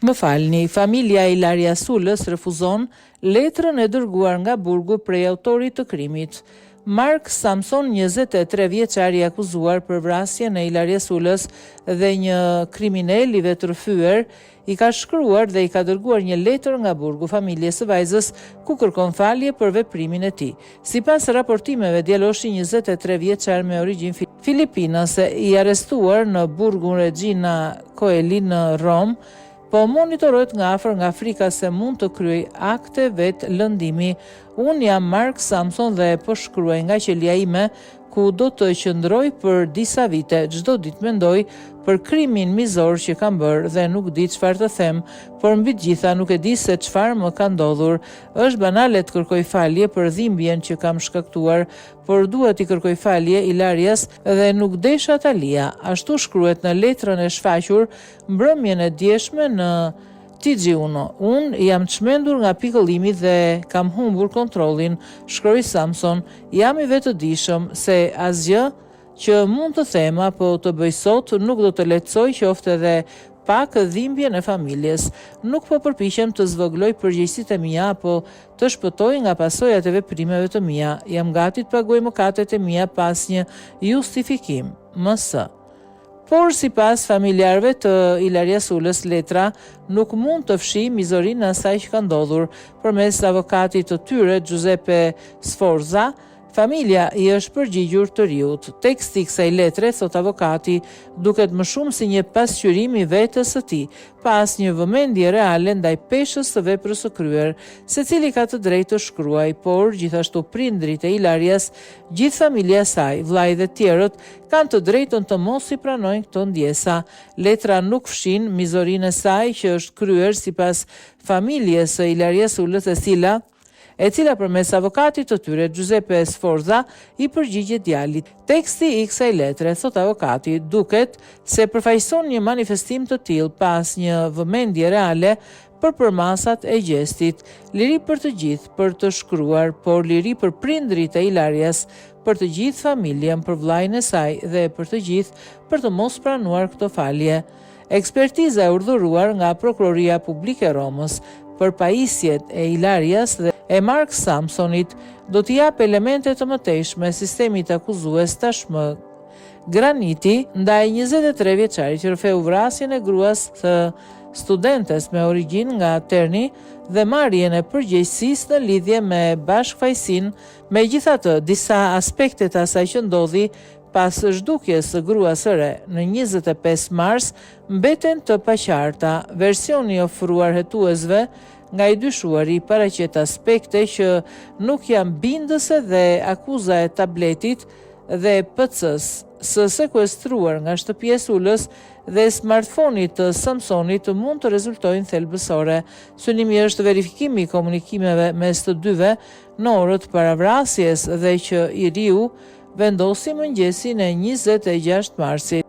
Më falni, familja Ilaria Sulës refuzon letrën e dërguar nga burgu prej autorit të krimit. Mark Samson, 23 vjeçar, i akuzuar për vrasjen e Ilaria Sulës dhe një kriminal i vetërrëfyer, i ka shkruar dhe i ka dërguar një letër nga burgu familjes së vajzës ku kërkon falje për veprimin e tij. Sipas raportimeve, djaloshi 23 vjeçar me origjinë filipinase i arrestuar në burgun Regina Coeli në Rom, po monitorohet nga afër nga frika se mund të kryej akte vetë lëndimi. Unë jam Mark Samson dhe po shkruaj nga qelia ime ku do të qëndroj për disa vite. Çdo ditë mendoj për krimin mizor që kam bërë dhe nuk di çfarë të them, por mbi të gjitha nuk e di se çfarë më ka ndodhur. Është banale të kërkoj falje për dhimbjen që kam shkaktuar, por dua t'i kërkoj falje Ilarias dhe nuk desha ta lija. Ashtu shkruhet në letrën e shfaqur mbrëmjen e djeshme në TG1. Unë jam çmendur nga pikëllimi dhe kam humbur kontrollin, shkroi Samson. Jam i vetëdijshëm se asgjë që mund të them apo të bëj sot nuk do të lehtësoj qoftë edhe pak dhimbjen e familjes. Nuk po përpiqem të zvogloj përgjegjësitë e mia apo të shpëtoj nga pasojat e veprimeve të mia. Jam gati të paguaj mëkatet e mia pas një justifikim. MS. Por sipas familjarëve të Ilaria Sulës, letra nuk mund të fshijë mizorinë e asaj që ka ndodhur. Përmes avokatit të tyre, Giuseppe Sforza, familja i është përgjigjur të riut. Teksti i kësaj letre, thot avokati, duket më shumë si një pasqyrim i vetes së tij, pas një vëmendje reale ndaj peshës së veprës së kryer. Secili ka të drejtë të shkruaj, por gjithashtu prindrit e Ilarias, gjithë familja e saj, vllai dhe tjerët kanë të drejtën të mos i pranojnë këto ndjesa. Letra nuk fshin mizorinë e saj që është kryer sipas familjes së Ilarias Sulës, e cila përmes avokatit të tyre, Giuseppe Sforza, i përgjigjet djalit. Teksti i kësaj letre, thot avokati, duket se përfaqëson një manifestim të tillë pas një vëmendje reale për përmasat e gjestit. Liri për të gjithë për të shkruar, por liri për prindrit e Ilarias, për të gjithë familjen, për vllajën e saj dhe për të gjithë për të mos pranuar këto falje. Ekspertiza e urdhëruar nga Prokuroria Publike e Romës për pajisjet e Ilarias dhe e Mark Samsonit do t'i jap elemente të mëtejshme sistemit akuzues tashmë. Graniti ndaj 23 vjeçari që rrëfeu vrasjen e gruas të studentes me origjinë nga Terni dhe marrjen e përgjegjësisë në lidhje me bashkëfaqësinë. Megjithatë, disa aspekte të asaj që ndodhi pas zhdukjes së gruas së re në 25 mars mbeten të paqarta. Versioni ofruar hetuesve nga i dyshuari paraqet aspekte që nuk janë bindëse dhe akuza e tabletit dhe PC-s së sekuestruar nga shtëpia e Sulës dhe smartphone-it të Samsonit mund të rezultojnë thelbësore. Synimi është verifikimi i komunikimeve mes të dyve në orët para vrasjes dhe që i riu vendosi mëngjesin e 26 marsit.